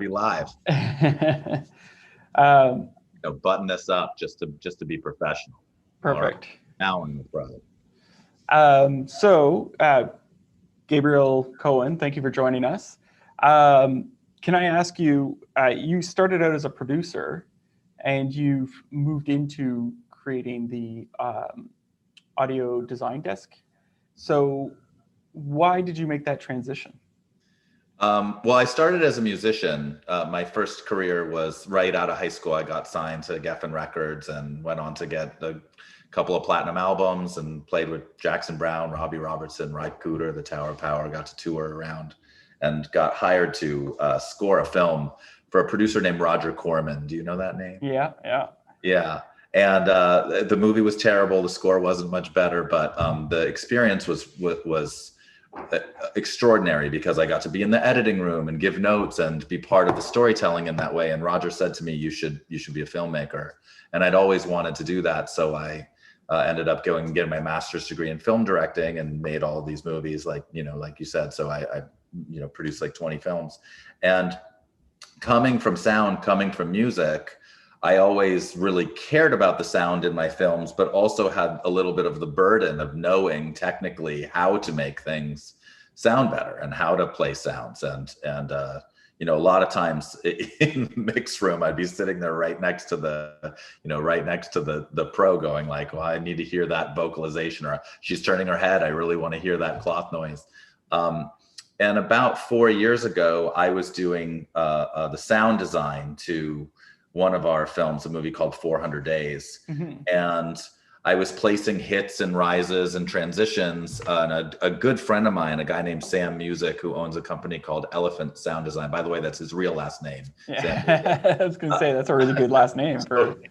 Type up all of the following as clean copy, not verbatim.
be live. um, Button this up just to be professional. Perfect. Now in the pro. Gabriel Cowan, thank you for joining us. Can I ask you, you started out as a producer and you've moved into creating the audio design desk. So why did you make that transition? Well, I started as a musician. My first career was right out of high school. I got signed to Geffen Records and went on to get a couple of platinum albums and played with Jackson Browne, Robbie Robertson, Cooder, the Tower of Power, got to tour around and got hired to score a film for a producer named Roger Corman. Do you know that name? Yeah. Yeah. And the movie was terrible. The score wasn't much better, but the experience was extraordinary because I got to be in the editing room and give notes and be part of the storytelling in that way. And Roger said to me, you should be a filmmaker. And I'd always wanted to do that. So I ended up going and getting my master's degree in film directing and made all of these movies like you said. So I produced like 20 films. And coming from sound, coming from music, I always really cared about the sound in my films, but also had a little bit of the burden of knowing technically how to make things sound better and how to play sounds. And a lot of times in the mix room, I'd be sitting there right next to the pro going like, well, I need to hear that vocalization, or she's turning her head. I really want to hear that cloth noise. And about 4 years ago, I was doing the sound design to one of our films, a movie called 400 Days. Mm-hmm. And I was placing hits and rises and transitions. And a good friend of mine, a guy named Sam Music, who owns a company called Elephant Sound Design. By the way, that's his real last name. Yeah. I was going to say, that's a really good last name.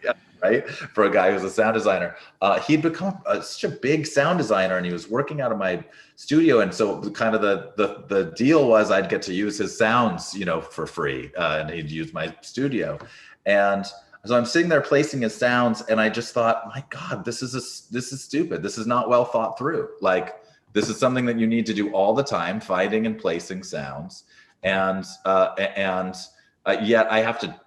Yeah, right? For a guy who's a sound designer. He'd become such a big sound designer and he was working out of my studio. And so kind of the deal was I'd get to use his sounds, for free. And he'd use my studio. And so I'm sitting there placing his sounds and I just thought, my God, this is stupid. This is not well thought through. Like, this is something that you need to do all the time, finding and placing sounds. And yet I have to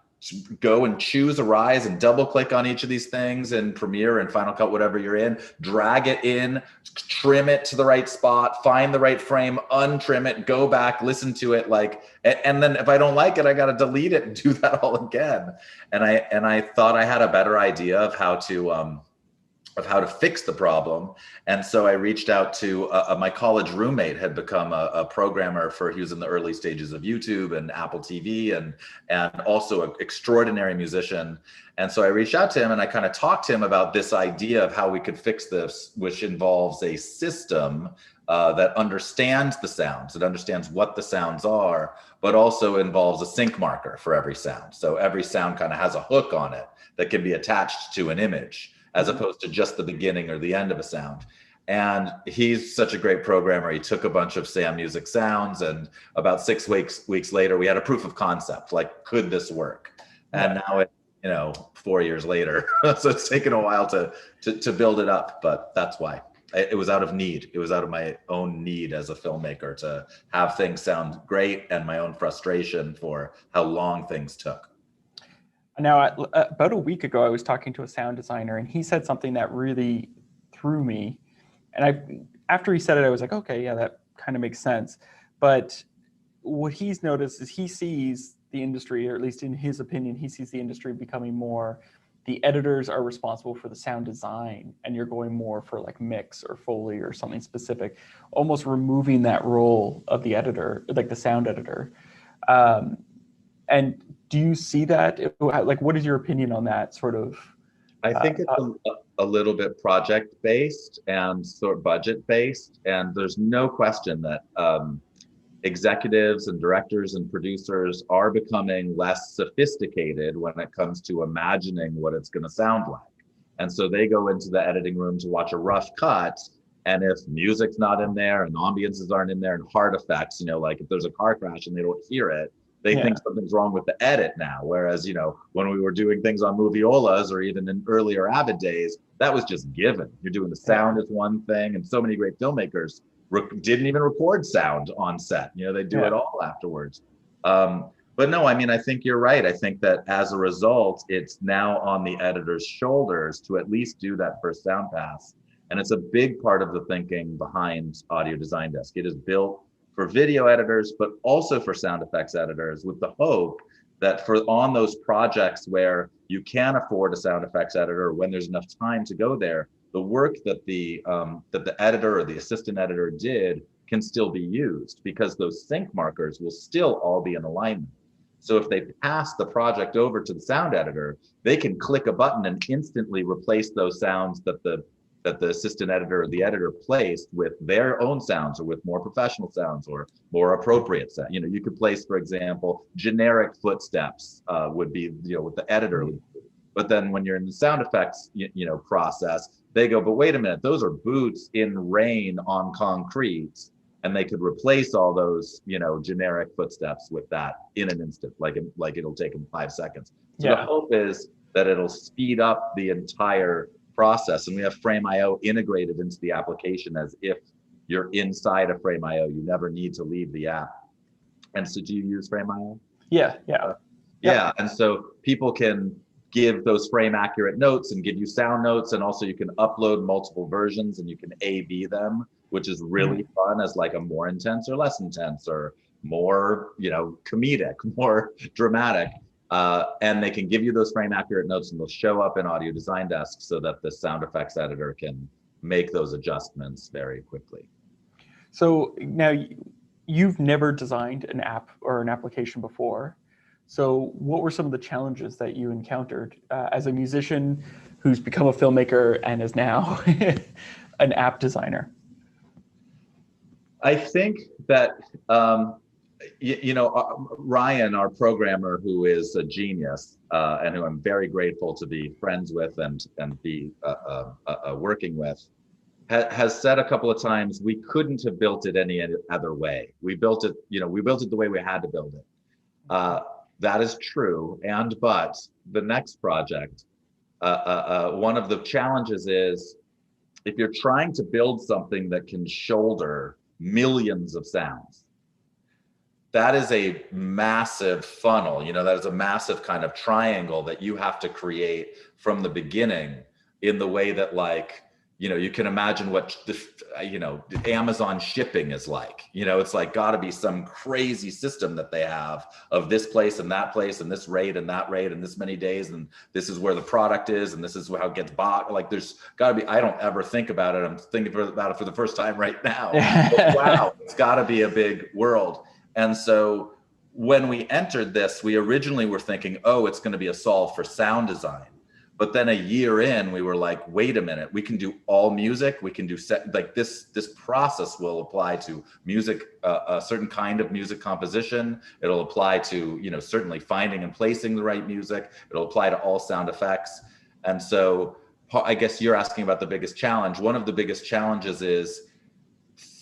go and choose a rise and double click on each of these things in Premiere and Final Cut, whatever you're in, drag it in, trim it to the right spot, find the right frame, untrim it, go back, listen to it, and then if I don't like it, I got to delete it and do that all again. And I thought I had a better idea of how to fix the problem. And so I reached out to my college roommate had become a programmer he was in the early stages of YouTube and Apple TV and also an extraordinary musician. And so I reached out to him and I kind of talked to him about this idea of how we could fix this, which involves a system that understands the sounds, it understands what the sounds are, but also involves a sync marker for every sound. So every sound kind of has a hook on it that can be attached to an image, as opposed to just the beginning or the end of a sound. And he's such a great programmer. He took a bunch of Sam Music sounds and about 6 weeks later, we had a proof of concept, like, could this work? And now it, 4 years later, so it's taken a while to build it up, but that's why. It was out of need. It was out of my own need as a filmmaker to have things sound great and my own frustration for how long things took. Now, about a week ago, I was talking to a sound designer, and he said something that really threw me. And after he said it, I was like, okay, yeah, that kind of makes sense. But what he's noticed is he sees the industry, or at least in his opinion, he sees the industry becoming more, the editors are responsible for the sound design, and you're going more for like mix or Foley or something specific, almost removing that role of the editor, like the sound editor. And do you see that? Like, what is your opinion on that sort of? I think it's a little bit project-based and sort of budget-based. And there's no question that executives and directors and producers are becoming less sophisticated when it comes to imagining what it's going to sound like. And so they go into the editing room to watch a rough cut. And if music's not in there and ambiances aren't in there and hard effects, like if there's a car crash and they don't hear it, they think something's wrong with the edit now. Whereas, when we were doing things on Moviolas or even in earlier Avid days, that was just given. You're doing the sound as one thing. And so many great filmmakers didn't even record sound on set. They do it all afterwards. But But no, I mean, I think you're right. I think that as a result, it's now on the editor's shoulders to at least do that first sound pass. And it's a big part of the thinking behind Audio Design Desk. It is built for video editors, but also for sound effects editors, with the hope that for on those projects where you can afford a sound effects editor, when there's enough time to go there, the work that the editor or the assistant editor did can still be used, because those sync markers will still all be in alignment. So if they pass the project over to the sound editor, they can click a button and instantly replace those sounds that the assistant editor or the editor placed with their own sounds, or with more professional sounds, or more appropriate sound. You know, you could place, for example, generic footsteps would be, you know, with the editor. But then when you're in the sound effects, process, they go, but wait a minute, those are boots in rain on concrete. And they could replace all those, generic footsteps with that in an instant, like it'll take them 5 seconds. So the hope is that it'll speed up the entire process. And we have Frame.io integrated into the application as if you're inside of Frame.io. You never need to leave the app. And so do you use Frame.io? Yeah. Yeah. And so people can give those frame accurate notes and give you sound notes. And also you can upload multiple versions and you can A/B them, which is really fun, as like a more intense or less intense, or more, comedic, more dramatic. And they can give you those frame accurate notes, and they'll show up in Audio Design Desk so that the sound effects editor can make those adjustments very quickly. So now you've never designed an app or an application before. So what were some of the challenges that you encountered as a musician who's become a filmmaker and is now an app designer? I think that, Ryan, our programmer, who is a genius and who I'm very grateful to be friends with and be working with, has said a couple of times, we couldn't have built it any other way. We built it, we built it the way we had to build it. That is true. But the next project, one of the challenges is, if you're trying to build something that can shoulder millions of sounds, that is a massive funnel. That is a massive kind of triangle that you have to create from the beginning, in the way that, like, you can imagine what Amazon shipping is like. It's like got to be some crazy system that they have of this place and this rate and that rate and this many days, and this is where the product is, and this is how it gets bought. Like, there's got to be, I don't ever think about it. I'm thinking about it for the first time right now. But wow, it's got to be a big world. And so when we entered this, we originally were thinking, oh, it's going to be a solve for sound design. But then a year in, we were like, wait a minute, we can do all music. We can do this process will apply to music, a certain kind of music composition. It'll apply to, certainly finding and placing the right music. It'll apply to all sound effects. And so I guess you're asking about the biggest challenge. One of the biggest challenges is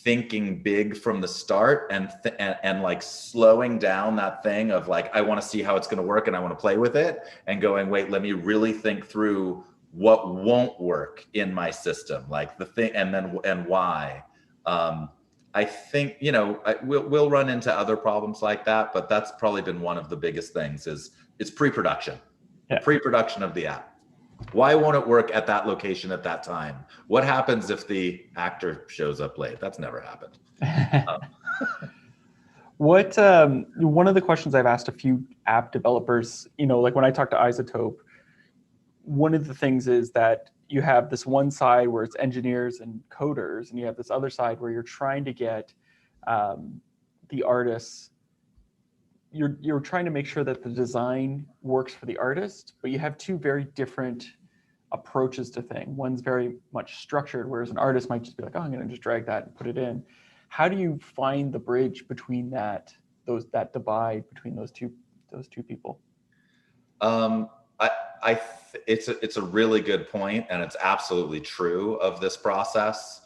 thinking big from the start, and like slowing down that thing of like, I want to see how it's going to work and I want to play with it, and going, wait, let me really think through what won't work in my system, like the thing, and why. I think, we'll run into other problems like that, but that's probably been one of the biggest things is pre-production, pre-production of the app. Why won't it work at that location at that time? What happens if the actor shows up late? That's never happened. One of the questions I've asked a few app developers, like when I talk to Isotope, one of the things is that you have this one side where it's engineers and coders, and you have this other side where you're trying to get the artists. You're trying to make sure that the design works for the artist, but you have two very different approaches to things. One's very much structured, whereas an artist might just be like, oh, I'm going to just drag that and put it in. How do you find the bridge between that divide between those two people? It's a really good point, and it's absolutely true of this process.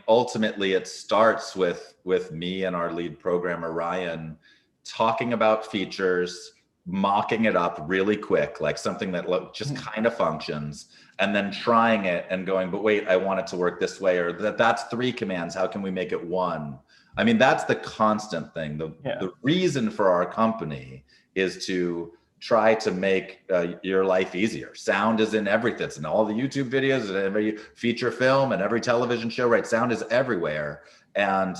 Ultimately it starts with me and our lead programmer, Ryan, talking about features, mocking it up really quick, like something that just kind of functions, and then trying it and going, but wait, I want it to work this way, or that's 3 commands. How can we make it 1? I mean, that's the constant thing. Yeah. The reason for our company is to try to make your life easier. Sound is in everything. It's in all the YouTube videos and every feature film and every television show, right? Sound is everywhere. And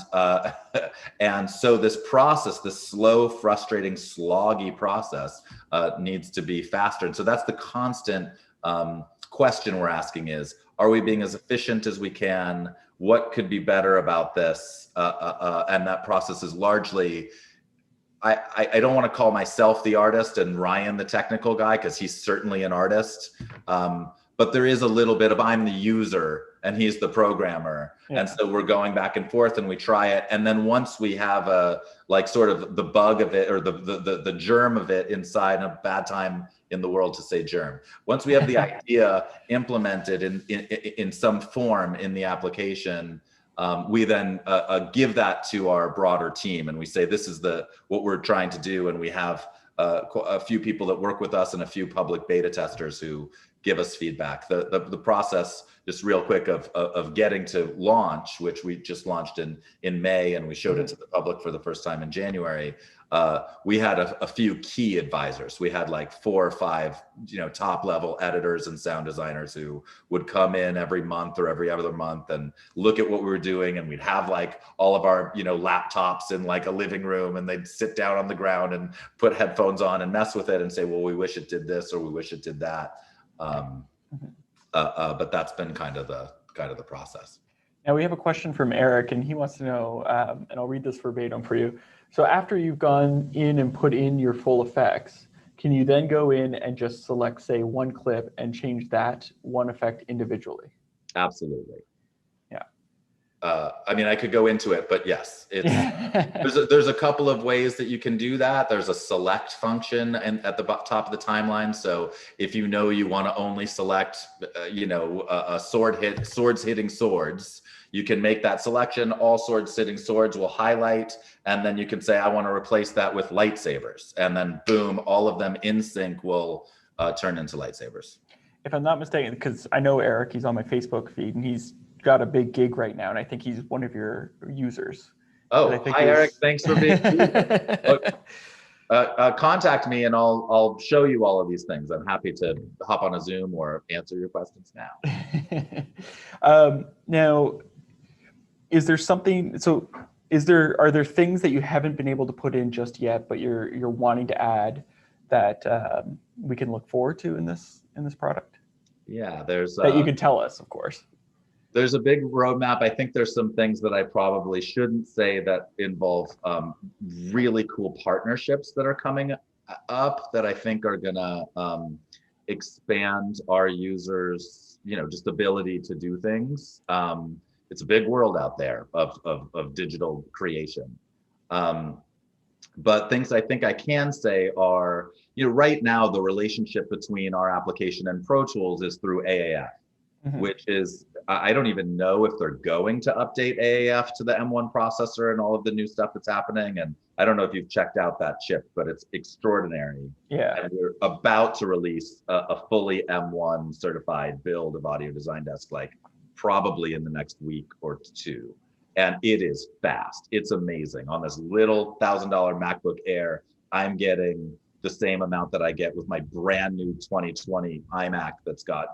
and so this process, this slow, frustrating, sloggy process needs to be faster. And so that's the constant question we're asking is, are we being as efficient as we can? What could be better about this? And that process is largely, I don't want to call myself the artist and Ryan the technical guy, because he's certainly an artist. But there is a little bit of, I'm the user and he's the programmer. Yeah. And so we're going back and forth and we try it. And then once we have a, like sort of the bug of it or the germ of it inside, a bad time in the world to say germ. Once we have the idea implemented in some form in the application, we then give that to our broader team and we say, this is what we're trying to do. And we have a few people that work with us and a few public beta testers who give us feedback. The process, just real quick, of getting to launch, which we just launched in May and we showed it to the public for the first time in January. We had a few key advisors. We had like 4 or 5, top level editors and sound designers who would come in every month or every other month and look at what we were doing. And we'd have like all of our, laptops in like a living room, and they'd sit down on the ground and put headphones on and mess with it and say, well, we wish it did this or we wish it did that. But that's been kind of the process. Now we have a question from Eric, and he wants to know, and I'll read this verbatim for you. So after you've gone in and put in your full effects, can you then go in and just select, say, one clip and change that one effect individually? Absolutely. Yeah. I mean, I could go into it, but yes, there's a couple of ways that you can do that. There's a select function at the top of the timeline. So if you want to only select, a swords hitting swords, you can make that selection. All swords hitting swords will highlight, and then you can say, I want to replace that with lightsabers, and then boom, all of them in sync will turn into lightsabers. If I'm not mistaken, because I know Eric, he's on my Facebook feed, and he's got a big gig right now, and I think he's one of your users. Oh, hi Eric, thanks for being here. Look, contact me and I'll show you all of these things. I'm happy to hop on a Zoom or answer your questions now. Now, is there something, so are there things that you haven't been able to put in just yet, but you're wanting to add that we can look forward to in this product? Yeah, there's that you can tell us, of course. There's a big roadmap. I think there's some things that I probably shouldn't say that involve really cool partnerships that are coming up that I think are gonna expand our users, just ability to do things. It's a big world out there of digital creation. But things I think I can say are, right now the relationship between our application and Pro Tools is through AAF, which is, I don't even know if they're going to update AAF to the M1 processor and all of the new stuff that's happening. And I don't know if you've checked out that chip, but it's extraordinary. Yeah. And we're about to release a fully M1 certified build of Audio Design Desk, like probably in the next week or 2. And it is fast. It's amazing. On this little $1,000 MacBook Air, I'm getting the same amount that I get with my brand new 2020 iMac that's got,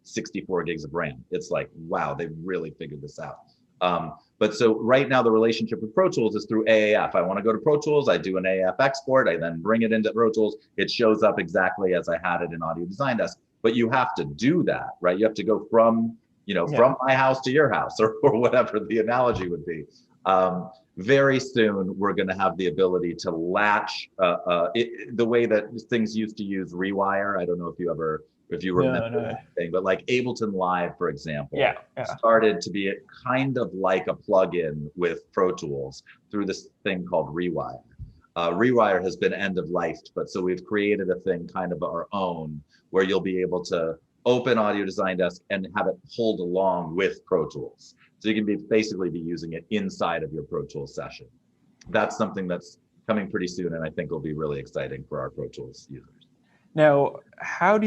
64 gigs of RAM. It's like, wow, they really figured this out. But so right now the relationship with Pro Tools is through AAF. I want to go to Pro Tools, I do an AAF export, I then bring it into Pro Tools. It shows up exactly as I had it in Audio Design Desk. But you have to do that, right? You have to go from, from my house to your house or whatever the analogy would be. Very soon, we're going to have the ability to latch the way that things used to use Rewire. I don't know if you remember that thing, but like Ableton Live, for example, started to be kind of like a plugin with Pro Tools through this thing called Rewire. Rewire has been end of lifed, but so we've created a thing kind of our own where you'll be able to open Audio Design Desk and have it pulled along with Pro Tools. So you can basically be using it inside of your Pro Tools session. That's something that's coming pretty soon, and I think will be really exciting for our Pro Tools users. Now, how would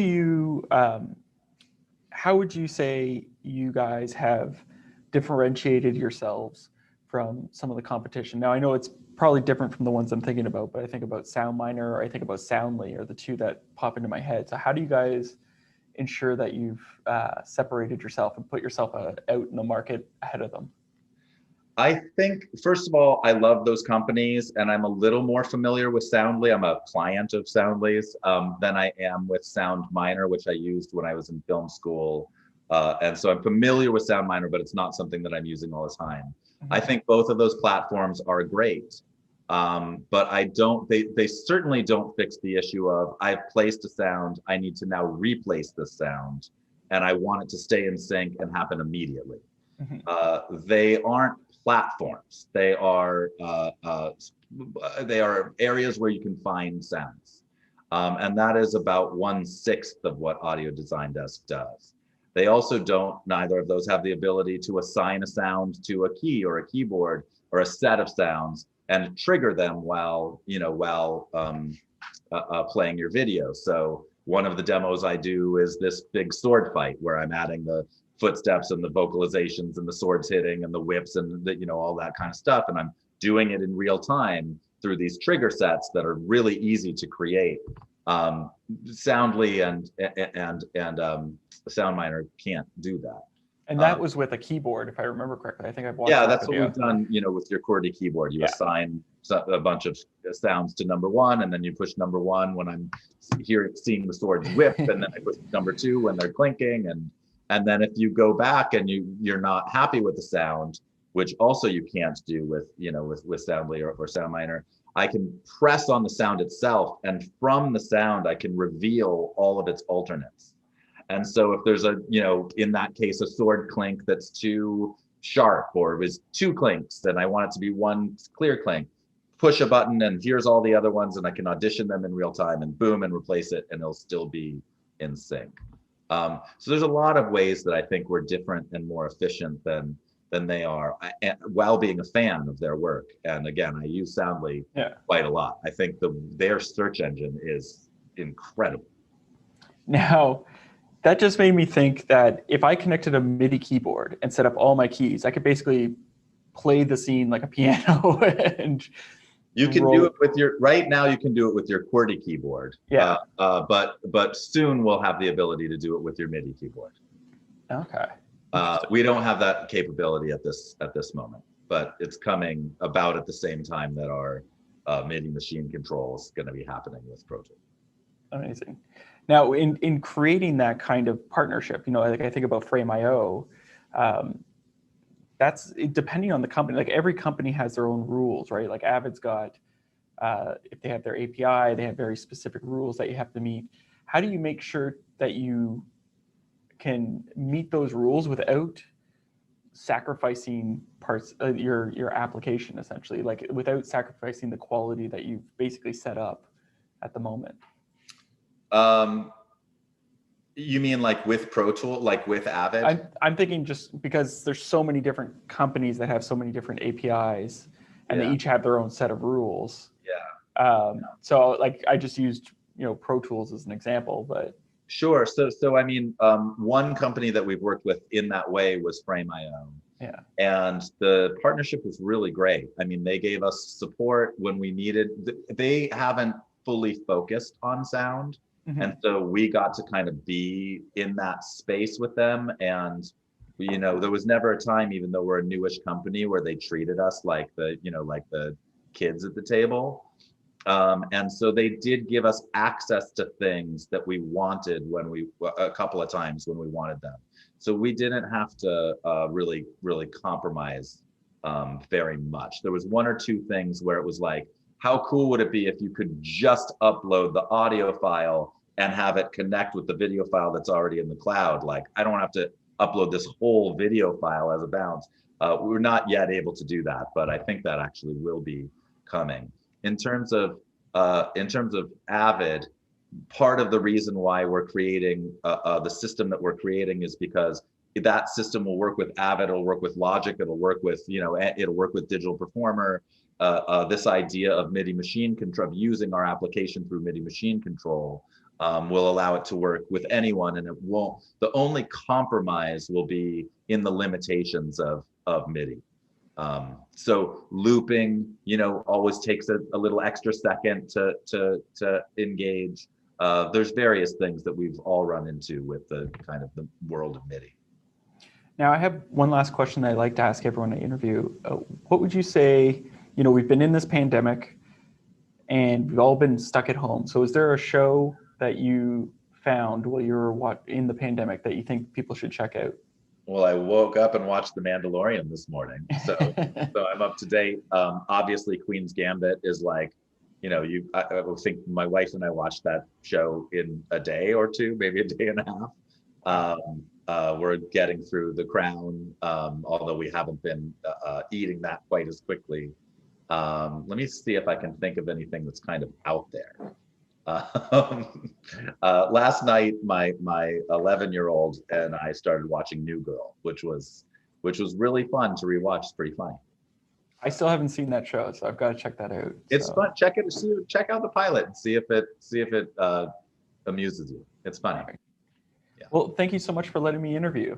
you say you guys have differentiated yourselves from some of the competition? Now, I know it's probably different from the ones I'm thinking about, but I think about SoundMiner or I think about Soundly are the two that pop into my head. So how do you guys ensure that you've separated yourself and put yourself out in the market ahead of them? I think, first of all, I love those companies, and I'm a little more familiar with Soundly. I'm a client of Soundly's than I am with SoundMiner, which I used when I was in film school. And so I'm familiar with SoundMiner, but it's not something that I'm using all the time. I think both of those platforms are great, but they certainly don't fix the issue of I've placed a sound, I need to now replace the sound, and I want it to stay in sync and happen immediately. They aren't platforms. They are areas where you can find sounds, and that is about 1/6 of what Audio Design Desk does. They also neither of those have the ability to assign a sound to a key or a keyboard or a set of sounds and trigger them while playing your video. So one of the demos I do is this big sword fight where I'm adding the footsteps and the vocalizations and the swords hitting and the whips and all that kind of stuff, and I'm doing it in real time through these trigger sets that are really easy to create. Soundly and SoundMiner can't do that. And that was with a keyboard, if I remember correctly. I think I've watched. Yeah, that's what we've done. With your QWERTY keyboard, you assign a bunch of sounds to number one, and then you push number one when I'm seeing the swords whip, and then I push number two when they're clinking, and then if you go back and you're not happy with the sound, which also you can't do with Soundly or SoundMiner, I can press on the sound itself, and from the sound I can reveal all of its alternates. And so if there's in that case, a sword clink that's too sharp, or it was two clinks, then I want it to be one clear clink, push a button and here's all the other ones, and I can audition them in real time and boom, and replace it, and it'll still be in sync. So there's a lot of ways that I think we're different and more efficient than they are, while being a fan of their work. And again, I use Soundly quite a lot. I think their search engine is incredible. Now, that just made me think that if I connected a MIDI keyboard and set up all my keys, I could basically play the scene like a piano. And you can do it with right now you can do it with your QWERTY keyboard. Yeah. But soon we'll have the ability to do it with your MIDI keyboard. Okay. We don't have that capability at this moment, but it's coming about at the same time that our MIDI machine control is going to be happening with Pro Tools. Amazing. Now, in creating that kind of partnership, like I think about Frame.io, that's depending on the company. Like every company has their own rules, right? Like Avid's got, if they have their API, they have very specific rules that you have to meet. How do you make sure that you can meet those rules without sacrificing parts of your application, essentially, like without sacrificing the quality that you've basically set up at the moment? You mean like with Pro Tools, like with Avid? I'm thinking just because there's so many different companies that have so many different APIs, and they each have their own set of rules. Yeah. So like I just used Pro Tools as an example, but sure. So I mean, one company that we've worked with in that way was Frame.io. Yeah. And the partnership was really great. I mean, they gave us support when we needed. They haven't fully focused on sound. Mm-hmm. And so we got to kind of be in that space with them. And, there was never a time, even though we're a newish company, where they treated us like the kids at the table. And so they did give us access to things that we wanted a couple of times when we wanted them. So we didn't have to really compromise very much. There was one or two things where it was like, how cool would it be if you could just upload the audio file and have it connect with the video file that's already in the cloud? Like, I don't have to upload this whole video file as a bounce. We're not yet able to do that, but I think that actually will be coming. In terms of Avid, part of the reason why we're creating the system that we're creating is because that system will work with Avid, it'll work with Logic, it'll work with it'll work with Digital Performer. This idea of MIDI machine control, using our application through MIDI machine control, will allow it to work with anyone, and it won't. The only compromise will be in the limitations of MIDI. So looping, always takes a little extra second to engage. There's various things that we've all run into with the kind of the world of MIDI. Now, I have one last question that I like to ask everyone I interview. What would you say, we've been in this pandemic and we've all been stuck at home. So is there a show that you found while you were in the pandemic that you think people should check out? Well, I woke up and watched The Mandalorian this morning, so I'm up to date. Obviously, Queen's Gambit is like, I think my wife and I watched that show in a day or two, maybe a day and a half. We're getting through The Crown, although we haven't been eating that quite as quickly. Let me see if I can think of anything that's kind of out there. Last night, my 11-year-old and I started watching New Girl, which was really fun to rewatch. It's pretty funny. I still haven't seen that show, so I've got to check that out. It's fun. Check out the pilot and see if it amuses you. It's funny. Right. Yeah. Well, thank you so much for letting me interview.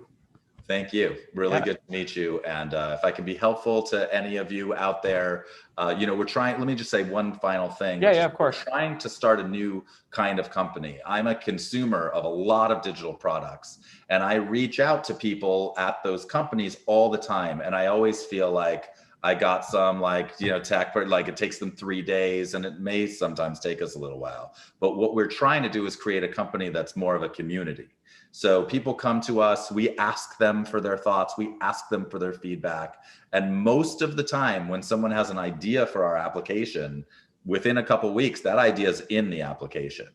Thank you. Really good to meet you. And if I can be helpful to any of you out there, we're trying, let me just say one final thing. Yeah, of course. We're trying to start a new kind of company. I'm a consumer of a lot of digital products, and I reach out to people at those companies all the time. And I always feel like I got some tech, like it takes them 3 days, and it may sometimes take us a little while. But what we're trying to do is create a company that's more of a community. So people come to us, we ask them for their thoughts, we ask them for their feedback. And most of the time when someone has an idea for our application, within a couple of weeks, that idea is in the application.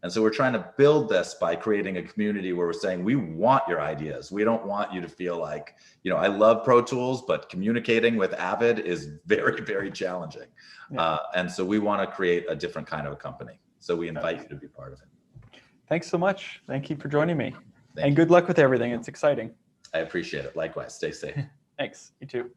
And so we're trying to build this by creating a community where we're saying, we want your ideas. We don't want you to feel like, I love Pro Tools, but communicating with Avid is very, very challenging. Yeah. And so we want to create a different kind of a company. So we invite you to be part of it. Thanks so much. Thank you for joining me. And good luck with everything. It's exciting. I appreciate it. Likewise. Stay safe. Thanks. You too.